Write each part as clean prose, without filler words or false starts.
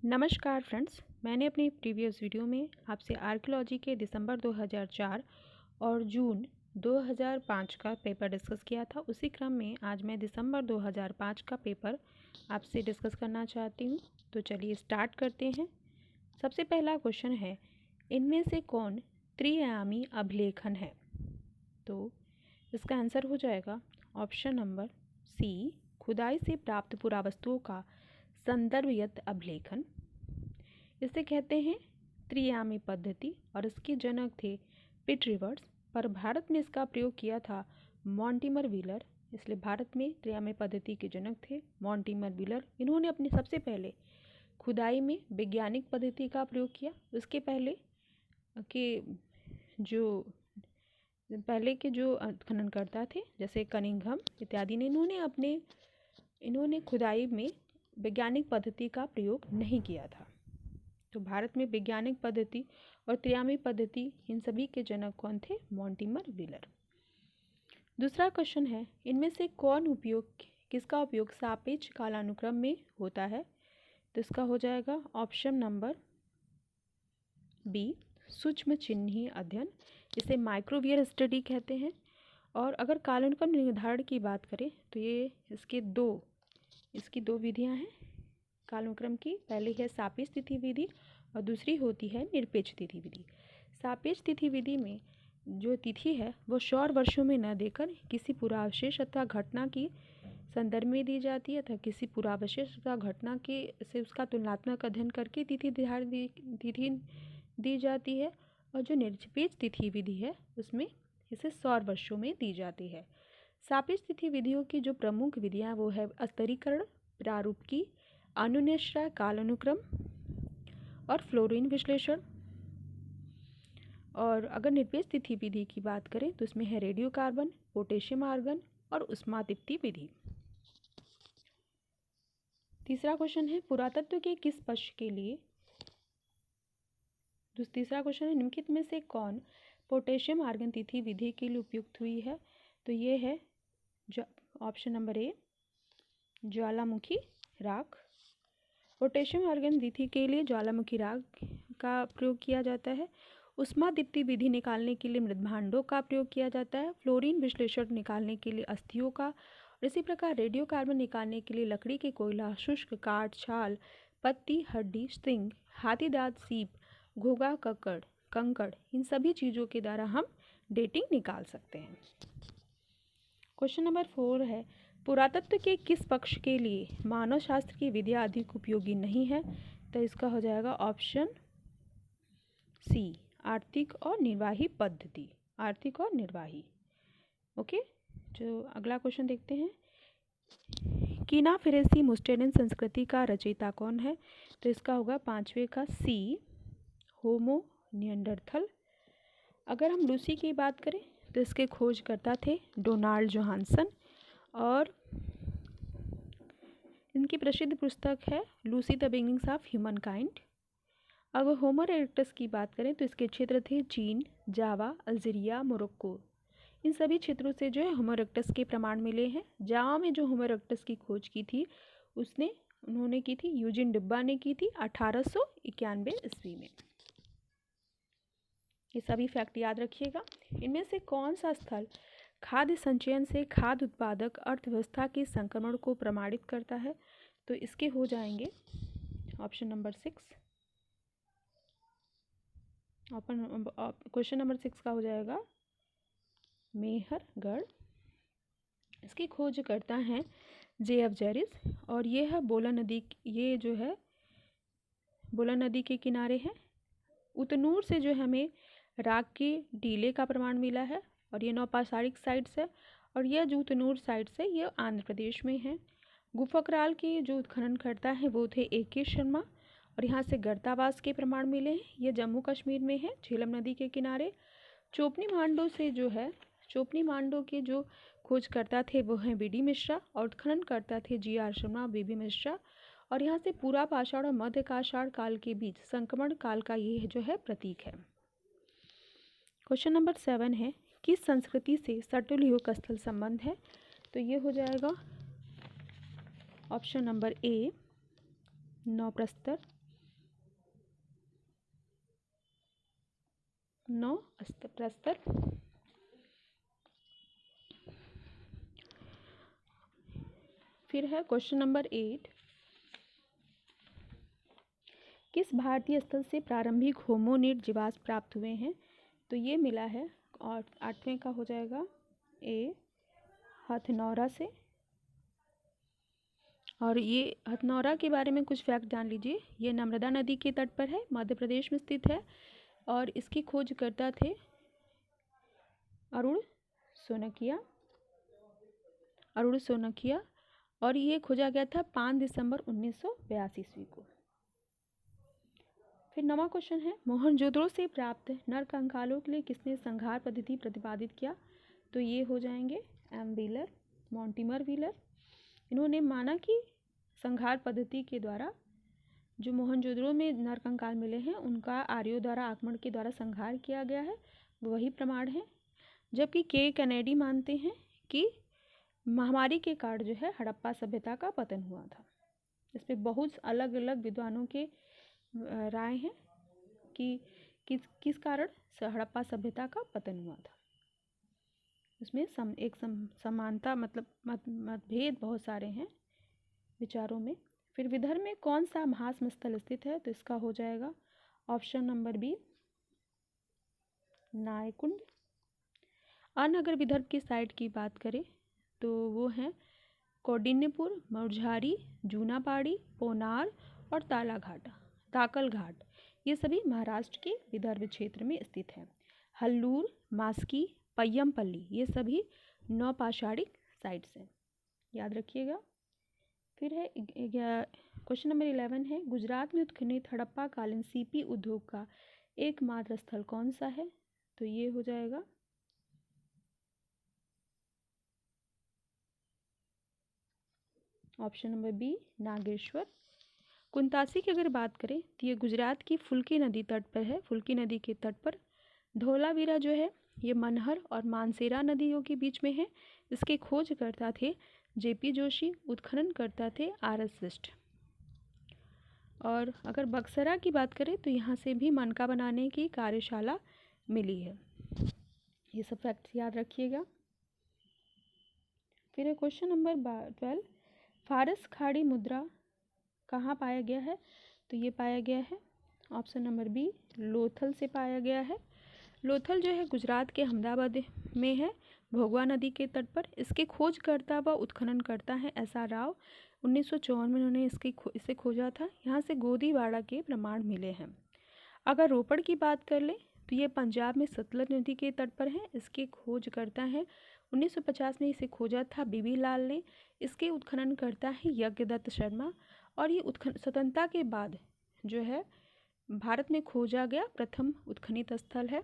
नमस्कार फ्रेंड्स, मैंने अपनी प्रीवियस वीडियो में आपसे आर्कियोलॉजी के दिसंबर 2004 और जून 2005 का पेपर डिस्कस किया था। उसी क्रम में आज मैं दिसंबर 2005 का पेपर आपसे डिस्कस करना चाहती हूँ। तो चलिए स्टार्ट करते हैं। सबसे पहला क्वेश्चन है, इनमें से कौन त्रिआयामी अभिलेखन है? तो इसका आंसर हो जाएगा ऑप्शन नंबर सी, खुदाई से प्राप्त पुरावस्तुओं का संदर्भयुक्त अभिलेखन। इसे कहते हैं त्रिआयामी पद्धति और इसके जनक थे पिट रिवर्स, पर भारत में इसका प्रयोग किया था मॉन्टिमर व्हीलर। इसलिए भारत में त्रिआयामी पद्धति के जनक थे मॉन्टिमर व्हीलर। इन्होंने अपने सबसे पहले खुदाई में वैज्ञानिक पद्धति का प्रयोग किया। उसके पहले के जो खननकर्ता थे जैसे कनिंघम इत्यादि ने इन्होंने खुदाई में वैज्ञानिक पद्धति का प्रयोग नहीं किया था। तो भारत में वैज्ञानिक पद्धति और त्रिआयामी पद्धति इन सभी के जनक कौन थे? मॉन्टिमर व्हीलर। दूसरा क्वेश्चन है, इनमें से किसका उपयोग सापेक्ष कालानुक्रम में होता है? तो इसका हो जाएगा ऑप्शन नंबर बी, सूक्ष्म चिन्ही अध्ययन। इसे माइक्रोवियर स्टडी कहते हैं। और अगर कालानुक्रम निर्धारण की बात करें तो इसकी दो विधियां हैं कालानुक्रम की। पहली है सापेक्ष तिथि विधि और दूसरी होती है निरपेक्ष तिथि विधि। सापेक्ष तिथि विधि में जो तिथि है वो सौर वर्षों में न देकर किसी पुरावशेष अथवा घटना की संदर्भ में दी जाती है अथवा किसी पुरावशेष अथवा घटना के से उसका तुलनात्मक अध्ययन करके तिथि दी जाती है। और जो निरपेक्ष तिथि विधि है उसमें इसे सौर वर्षों में दी जाती है। सापेक्ष तिथि विधियों की जो प्रमुख विधियां वो है स्तरीकरण, प्रारूपिकी, अनुन्यश्रय कालानुक्रम और फ्लोरीन विश्लेषण। और अगर निरपेक्ष तिथि विधि की बात करें तो इसमें है रेडियो कार्बन, पोटेशियम आर्गन और उष्मादीप्ति विधि। तीसरा क्वेश्चन है, पुरातत्व के किस पक्ष के लिए तीसरा क्वेश्चन है, निम्नलिखित में से कौन पोटेशियम आर्गन तिथि विधि के लिए उपयुक्त हुई है? तो ये है ऑप्शन नंबर ए, ज्वालामुखी राख। पोटेशियम आर्गन तिथि के लिए ज्वालामुखी राख का प्रयोग किया जाता है। उष्मादीप्ति विधि निकालने के लिए मृदभांडों का प्रयोग किया जाता है। फ्लोरीन विश्लेषण निकालने के लिए अस्थियों का। और इसी प्रकार रेडियो कार्बन निकालने के लिए लकड़ी के कोयला, शुष्क काठ, छाल, पत्ती, हड्डी, स्ट्रिंग, हाथी दांत, सीप, घोंघा, कंकड़, इन सभी चीज़ों के द्वारा हम डेटिंग निकाल सकते हैं। क्वेश्चन नंबर 4 है, पुरातत्व के किस पक्ष के लिए मानव शास्त्र की विधियाँ अधिक उपयोगी नहीं है? तो इसका हो जाएगा ऑप्शन सी, आर्थिक और निर्वाही पद्धति। आर्थिक और निर्वाही। ओके, जो अगला क्वेश्चन देखते हैं, कीना फेरेसी मुस्टेलिन संस्कृति का रचयिता कौन है? तो इसका होगा पांचवे का सी, होमो निएंडरथल। अगर हम लूसी की बात करें तो इसके खोजकर्ता थे डोनाल्ड जोहानसन और इनकी प्रसिद्ध पुस्तक है Lucy the beginnings of human kind. अगर होमो इरेक्टस की बात करें तो इसके क्षेत्र थे चीन, जावा, अल्जीरिया, मोरक्को। इन सभी क्षेत्रों से जो है होमो इरेक्टस के प्रमाण मिले हैं। जावा में जो होमो इरेक्टस की खोज की थी उन्होंने की थी, यूजिन डिब्बा ने की थी 1891 ईस्वी में। ये सभी फैक्ट याद रखिएगा। इनमें से कौन सा स्थल खाद्य संचयन से खाद्य उत्पादक अर्थव्यवस्था के संक्रमण को प्रमाणित करता है? तो इसके हो जाएंगे ऑप्शन नंबर 6। क्वेश्चन नंबर 6 का हो जाएगा मेहरगढ़। इसकी खोज करता है जे.एफ. जेरिस और ये है बोला नदी के किनारे है। उतनूर से जो हमें राग के टीले का प्रमाण मिला है और ये नौपाषाणिक साइट्स है। और यह जो उतनूर साइट्स है ये आंध्र प्रदेश में है। गुफकराल के जो खननकर्ता है वो थे ए.के. शर्मा और यहाँ से गर्तावास के प्रमाण मिले हैं। ये जम्मू कश्मीर में है, झेलम नदी के किनारे। चोपनी मांडो के जो खोजकर्ता थे वो हैं बी.डी. मिश्रा और खननकर्ता थे जी.आर. शर्मा, बी.बी. मिश्रा। और यहाँ से पूरा पाषाण और मध्य काषाण काल के बीच संक्रमण काल का ये जो है प्रतीक है। क्वेश्चन नंबर 7 है, किस संस्कृति से सटुल युग स्थल संबंध है? तो ये हो जाएगा ऑप्शन नंबर ए, नौप्रस्तर। 9 प्रस्तर। फिर है क्वेश्चन नंबर 8, किस भारतीय स्थल से प्रारंभिक होमोनिड जीवाश्म प्राप्त हुए हैं? तो ये मिला है, और 8वें का हो जाएगा ए, हथनौरा से। और ये हथनौरा के बारे में कुछ फैक्ट जान लीजिए। ये नर्मदा नदी के तट पर है, मध्य प्रदेश में स्थित है, और इसकी खोजकर्ता थे अरुण सोनकिया, और ये खोजा गया था 5 दिसंबर 1982 ईस्वी को। फिर 9वां क्वेश्चन है, मोहनजोदड़ो से प्राप्त नर कंकालों के लिए किसने संघार पद्धति प्रतिपादित किया? तो ये हो जाएंगे एम व्हीलर, मॉन्टिमर व्हीलर। इन्होंने माना कि संघार पद्धति के द्वारा जो मोहनजोदड़ो में नर कंकाल मिले हैं उनका आर्यों द्वारा आक्रमण के द्वारा संहार किया गया है, वही प्रमाण है। जबकि के कैनेडी मानते हैं कि महामारी के कारण जो है हड़प्पा सभ्यता का पतन हुआ था। इस पर बहुत अलग अलग विद्वानों के राय हैं कि किस कारण हड़प्पा सभ्यता का पतन हुआ था। उसमें समानता मतलब मतभेद बहुत सारे हैं विचारों में। फिर विदर्भ में कौन सा महासम स्थल स्थित है? तो इसका हो जाएगा ऑप्शन नंबर बी, नायकुंड। अन्य अगर विदर्भ की साइड की बात करें तो वो हैं कौंडिन्यपुर, मौरझारी, जूनापाड़ी, पोनार और ताकल घाट। ये सभी महाराष्ट्र के विदर्भ क्षेत्र में स्थित हैं। हल्लूर, मास्की, पय्यमपल्ली ये सभी नौपाषाणिक साइट्स हैं, याद रखिएगा। फिर है क्वेश्चन नंबर 11 है, गुजरात में उत्खनन हड़प्पा कालीन सीपी उद्योग का एकमात्र स्थल कौन सा है? तो ये हो जाएगा option number B, Nageshwar. Kuntasi की अगर बात करें तो ये गुजरात की फुल्की नदी तट पर है। फुल्की नदी के तट पर धोलावीरा जो है ये मनहर और मानसेरा नदियों के बीच में है। इसके खोजकर्ता थे जेपी जोशी, उत्खनन करता थे आर.एस. विष्ट। और अगर बक्सरा की बात करें तो यहाँ से भी मनका बनाने की कार्यशाला मिली है। ये सब फैक्ट्स याद रखिएगा। फिर है क्वेश्चन नंबर 12, फारस खाड़ी मुद्रा कहाँ पाया गया है? तो ये पाया गया है ऑप्शन नंबर बी, लोथल से पाया गया है। लोथल जो है गुजरात के अहमदाबाद में है, भोगवा नदी के तट पर। इसके खोजकर्ता व उत्खननकर्ता हैं एस.आर. राव। 1954 में उन्होंने इसे खोजा था। यहाँ से गोदीवाड़ा के प्रमाण मिले हैं। अगर रोपड़ की बात कर लें तो ये पंजाब में सतलज नदी के तट पर है। इसके खोजकर्ता हैं 1950 में इसे खोजा था बीबी लाल ने। इसके उत्खननकर्ता हैं यज्ञदत्त शर्मा। और ये स्वतंत्रता के बाद जो है भारत में खोजा गया प्रथम उत्खनित स्थल है।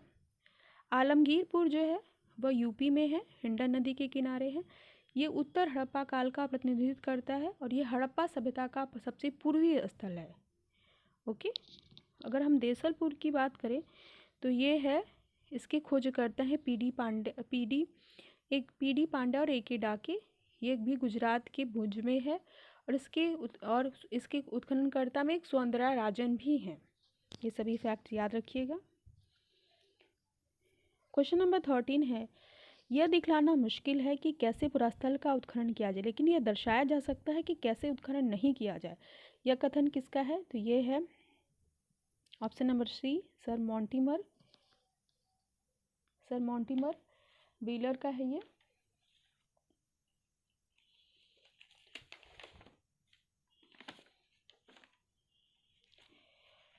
आलमगीरपुर जो है वह यूपी में है, हिंडन नदी के किनारे है। ये उत्तर हड़प्पा काल का प्रतिनिधित्व करता है और ये हड़प्पा सभ्यता का सबसे पूर्वीय स्थल है। ओके, अगर हम देसलपुर की बात करें तो ये है, इसके खोजकर्ता है पी.डी. पांडे और ए.के. डाके। ये भी गुजरात के भुज में है और इसके उत्खननकर्ता में एक सौंदर्या राजन भी हैं। ये सभी फैक्ट याद रखिएगा। क्वेश्चन नंबर 13 है, यह दिखलाना मुश्किल है कि कैसे पुरास्थल का उत्खनन किया जाए, लेकिन यह दर्शाया जा सकता है कि कैसे उत्खनन नहीं किया जाए। यह कथन किसका है? तो ये है option number C, sir Mortimer Wheeler का है ये।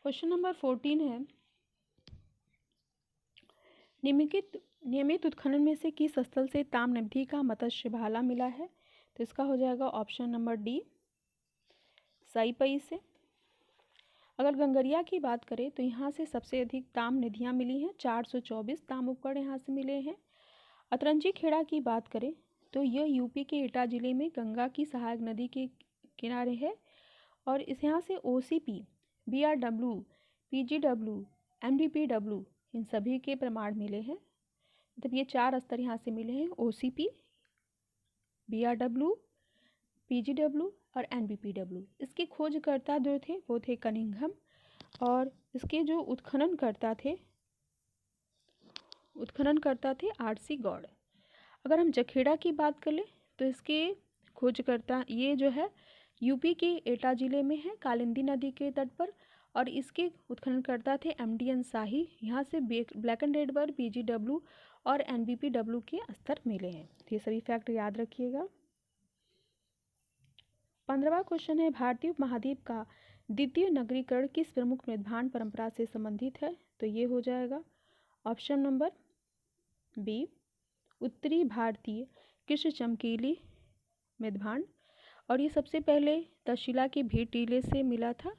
क्वेश्चन नंबर 14 है, नियमित उत्खनन में से किस स्थल से ताम्रनिधि का मत्स्य भाला मिला है? तो इसका हो जाएगा ऑप्शन नंबर डी, साईपई से। अगर गंगरिया की बात करें तो यहाँ से सबसे अधिक ताम्रनिधियाँ मिली हैं, 424 ताम्र उपकरण यहाँ से मिले हैं। अतरंजी खेड़ा की बात करें तो यह यूपी के एटा जिले में गंगा की सहायक नदी के किनारे है और इस यहाँ से OCP, BRW, PGW, MDPW इन सभी के प्रमाण मिले हैं। मतलब ये 4 स्तर यहाँ से मिले हैं, OCP, BRW, PGW और NBPW। इसके खोजकर्ता जो थे वो थे कनिंघम और इसके जो उत्खननकर्ता थे उत्खननकर्ता थे आरसी गौड़। अगर हम जखेड़ा की बात कर ले तो इसके खोजकर्ता ये जो है यूपी के एटा जिले में है, कालिंदी नदी के तट पर, और इसके उत्खननकर्ता थे एमडीएन शाही। यहाँ से ब्लैक एंड रेड पर पीजीडब्ल्यू और एनबीपीडब्ल्यू के स्तर मिले हैं। ये सभी फैक्ट याद रखिएगा। 15वां क्वेश्चन है, भारतीय उपमहाद्वीप का द्वितीय नगरीकरण किस प्रमुख निर्माण परंपरा से संबंधित है? तो ये हो जाएगा ऑप्शन नंबर बी, उत्तरी भारतीय कृष्ण चमकीली मेदभांड, और ये सबसे पहले तक्षशिला के भेंट टीले से मिला था।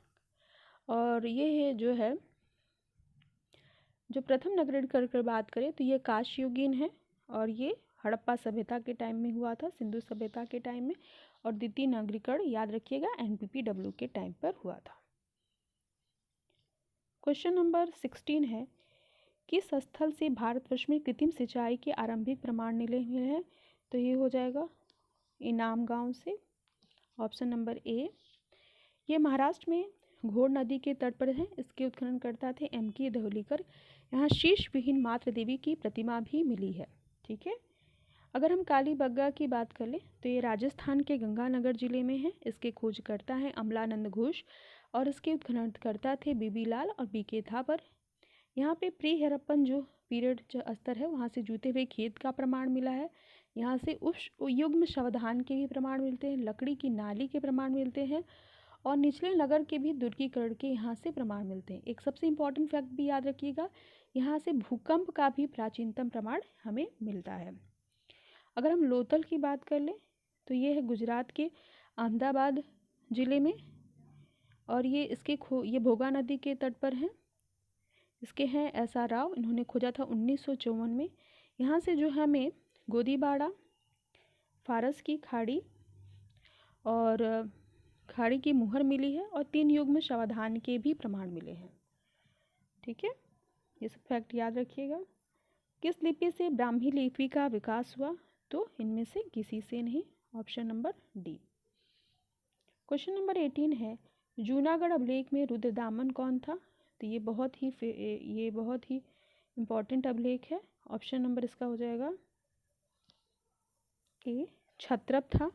और ये है जो प्रथम नगरीकरण की बात करें तो ये काशयुगीन है, और ये हड़प्पा सभ्यता के टाइम में हुआ था, सिंधु सभ्यता के टाइम में। और द्वितीय नगरीकरण याद रखिएगा एनपीपीडब्ल्यू के टाइम पर हुआ था। क्वेश्चन नंबर 16 है, किस स्थल से भारतवर्ष में कृत्रिम सिंचाई के आरंभिक प्रमाण मिले हैं? तो ये हो जाएगा इनाम गांव से, ऑप्शन नंबर ए। ये महाराष्ट्र में घोड़ नदी के तट पर है। इसके उत्खननकर्ता थे एम.के. धौलीकर। यहाँ शीश विहीन मातृ देवी की प्रतिमा भी मिली है। ठीक है। अगर हम कालीबंगा की बात कर ले तो ये राजस्थान के गंगानगर जिले में है। इसके खोजकर्ता हैं अमलानंद घोष, और इसके उत्खननकर्ता थे बीबी लाल और बीके थापर। यहाँ पे प्री हड़प्पन जो पीरियड स्तर है वहाँ से जूते हुए खेत का प्रमाण मिला है। यहाँ से उस युग्म सावधान के भी प्रमाण मिलते हैं, लकड़ी की नाली के प्रमाण मिलते हैं, और निचले नगर के भी दुर्गीकरण के यहाँ से प्रमाण मिलते हैं। एक सबसे इम्पॉर्टेंट फैक्ट भी याद रखिएगा, यहाँ से भूकंप का भी प्राचीनतम प्रमाण हमें मिलता है। अगर हम लोथल की बात कर लें तो ये है गुजरात के अहमदाबाद ज़िले में, और ये ये भोगा नदी के तट पर हैं। इसके हैं एस.आर. राव, इन्होंने खोजा था 1954 में। यहाँ से जो हमें गोदीबाड़ा, फारस की खाड़ी और खाड़ी की मुहर मिली है, और 3 युग्म सावधान के भी प्रमाण मिले हैं। ठीक है, ये सब फैक्ट याद रखिएगा। किस लिपि से ब्राह्मी लिपि का विकास हुआ? तो इनमें से किसी से नहीं, option number D. Question number 18 है, जूनागढ़ अभिलेख में रुद्रदामन कौन था? तो ये बहुत ही इम्पोर्टेंट अभिलेख है। ऑप्शन नंबर इसका हो जाएगा ए, क्षत्रप था।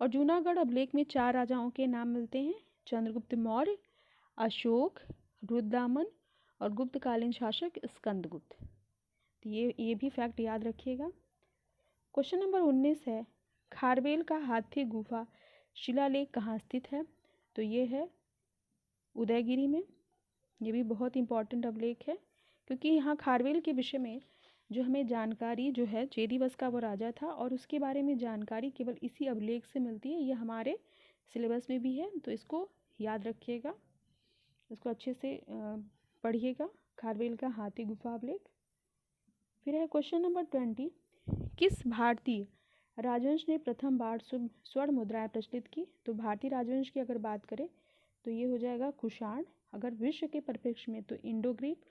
और जूनागढ़ अभिलेख में 4 राजाओं के नाम मिलते हैं, चंद्रगुप्त मौर्य, अशोक, रुद्रदामन और गुप्तकालीन शासक स्कंदगुप्त। तो ये भी फैक्ट याद रखिएगा। क्वेश्चन नंबर 19 है, खारवेल का हाथी गुफा शिलालेख कहाँ स्थित है? तो ये है उदयगिरी में। ये भी बहुत इंपॉर्टेंट अभिलेख है, क्योंकि यहाँ खारवेल के विषय में जो हमें जानकारी जो है, चेदीवस का वो राजा था, और उसके बारे में जानकारी केवल इसी अभिलेख से मिलती है। ये हमारे सिलेबस में भी है, तो इसको याद रखिएगा, इसको अच्छे से पढ़िएगा, खारवेल का हाथी गुफा अभिलेख। फिर है क्वेश्चन नंबर 20, किस भारतीय राजवंश ने प्रथम बार स्वर्ण मुद्राएं प्रचलित की? तो भारतीय राजवंश की अगर बात करें तो ये हो जाएगा कुषाण। अगर विश्व के परिप्रेक्ष्य में तो इंडो ग्रीक,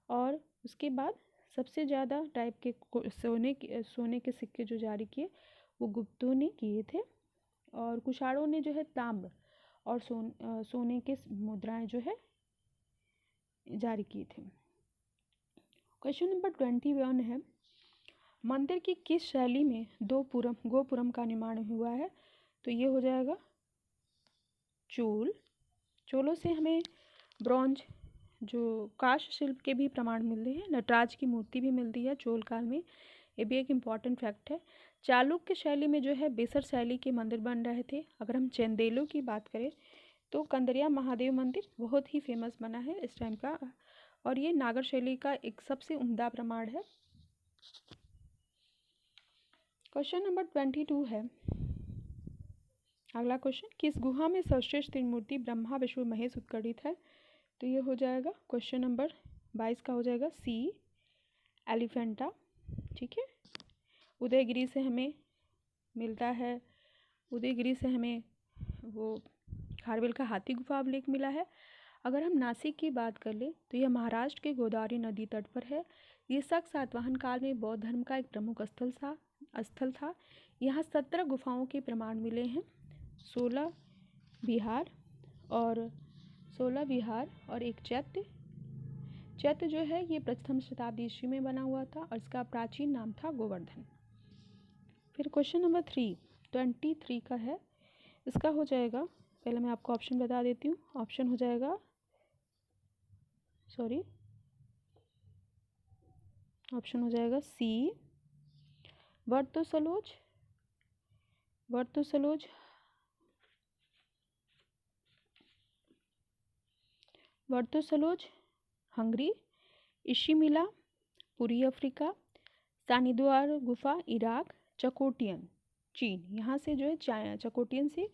और उसके बाद सबसे ज़्यादा टाइप के सोने के सिक्के जो जारी किए वो गुप्तों ने किए थे, और कुषाणों ने जो है ताम्र और सोने के मुद्राएं जो है जारी किए थे। क्वेश्चन नंबर 21 है, मंदिर की किस शैली में गोपुरम का निर्माण हुआ है? तो ये हो जाएगा चोलों से हमें ब्रॉन्ज जो काष्ठ शिल्प के भी प्रमाण मिलते हैं, नटराज की मूर्ति भी मिलती है चोल काल में। ये भी एक इम्पॉर्टेंट फैक्ट है। चालुक्य शैली में जो है बेसर शैली के मंदिर बन रहे थे। अगर हम चंदेलों की बात करें तो कंदरिया महादेव मंदिर बहुत ही फेमस बना है इस टाइम का, और ये नागर शैली का एक सबसे उम्दा प्रमाण है। क्वेश्चन नंबर 22 है, अगला क्वेश्चन, किस गुहा में सर्वश्रेष्ठ त्रिमूर्ति ब्रह्मा विष्णु महेश उत्कड़ित है? तो ये हो जाएगा क्वेश्चन नंबर 22 का हो जाएगा सी, एलिफेंटा। ठीक है, उदयगिरी से हमें मिलता है, उदयगिरी से हमें वो खारवेल का हाथी गुफा अभिलेख मिला है। अगर हम नासिक की बात कर ले तो यह महाराष्ट्र के गोदावरी नदी तट पर है। ये शक सातवाहन काल में बौद्ध धर्म का एक प्रमुख स्थल था। यहाँ 17 गुफाओं के प्रमाण मिले हैं, 16 विहार और एक चैत्य, चैत्य जो है ये प्रथम शताब्दी ईस्वी में बना हुआ था और इसका प्राचीन नाम था गोवर्धन। फिर क्वेश्चन नंबर 23 का है, इसका हो जाएगा, पहले मैं आपको ऑप्शन बता देती हूँ। ऑप्शन हो जाएगा ऑप्शन हो जाएगा सी वर्तुसलोज, हंगरी, इशिमिला पूर्वी अफ्रीका, सानिद्वार गुफा इराक, चकोटियन चीन। यहाँ से जो है चकोटियन से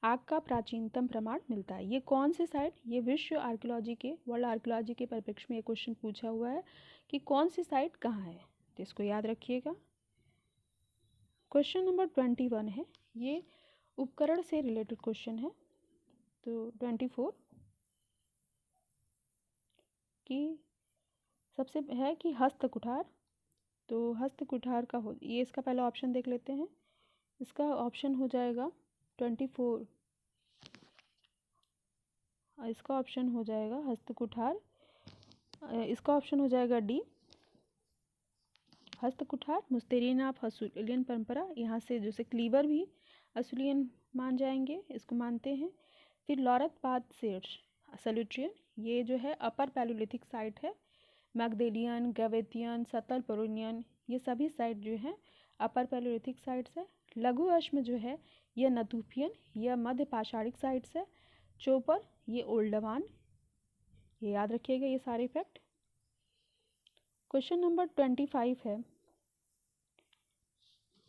आग का प्राचीनतम प्रमाण मिलता है। ये कौन से साइट, ये विश्व आर्कियोलॉजी के वर्ल्ड आर्कियोलॉजी के परिप्रेक्ष्य में ये क्वेश्चन पूछा हुआ है कि कौन सी साइट कहाँ है, तो इसको याद रखिएगा। क्वेश्चन नंबर 21 है, ये उपकरण से रिलेटेड क्वेश्चन है। तो 24 की सबसे है कि हस्त कुठार, तो हस्त कुठार का हो, ये इसका पहला ऑप्शन देख लेते हैं। इसका ऑप्शन हो जाएगा 24, इसका ऑप्शन हो जाएगा हस्त कुठार, इसका ऑप्शन हो जाएगा डी हस्त कुठार। मुस्तेरिन ऑफ असुलियन परंपरा, यहाँ से जैसे क्लीवर भी असुलियन मान जाएंगे, इसको मानते हैं। फिर लॉरत पाथ सेट्स सल्यूट्रियन, ये जो है अपर पैलोलिथिक साइट है। मैग्देलियन, गवेतियन, सतल पेरोनियन, ये सभी साइट जो है अपर पैलोलिथिक साइट्स है। लघु अश्म जो है यह नतूफियन, यह मध्य पाषाणिक साइट्स है। चोपर ये ओल्डमान, ये याद रखिएगा ये सारे फैक्ट। क्वेश्चन नंबर 25 है,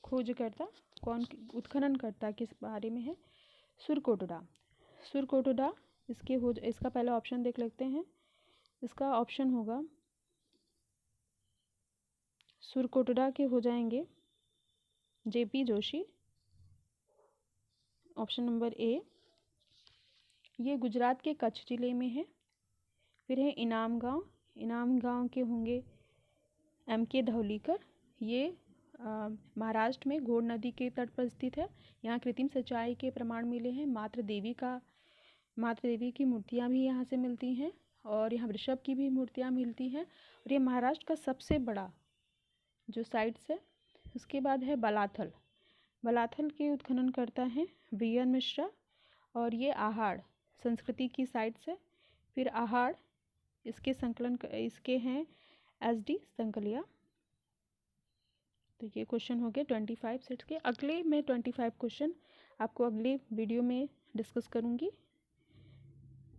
खोजकर्ता कौन, उत्खनन करता किस बारे में है? सुरकोटोडा इसका पहला ऑप्शन देख लेते हैं। इसका ऑप्शन होगा सुरकोटोडा के हो जाएंगे JP Joshi, option number A. ये गुजरात के कच्छ जिले में है। फिर है इनाम गांव के होंगे एम.के. धौलीकर, ये महाराष्ट्र में घोड़ नदी के तट पर स्थित है। यहाँ कृत्रिम सिंचाई के प्रमाण मिले हैं। मातृ देवी की मूर्तियाँ भी यहाँ से मिलती हैं और यहाँ वृषभ की भी मूर्तियाँ मिलती हैं। और ये महाराष्ट्र का सबसे बड़ा जो साइट्स है। उसके बाद है बलाथल के उत्खनन करता है वी.एन. मिश्रा और ये आहाड़ संस्कृति की साइट्स है। फिर आहाड़ इसके हैं एस.डी. संकलिया। तो ये क्वेश्चन हो गए 25 सेट्स के। अगले मैं 25 क्वेश्चन आपको अगले वीडियो में डिस्कस करूँगी।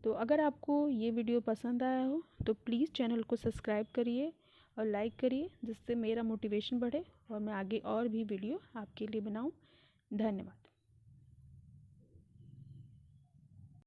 तो अगर आपको ये वीडियो पसंद आया हो तो प्लीज़ चैनल को सब्सक्राइब करिए और लाइक करिए, जिससे मेरा मोटिवेशन बढ़े और मैं आगे और भी वीडियो आपके लिए बनाऊँ। धन्यवाद।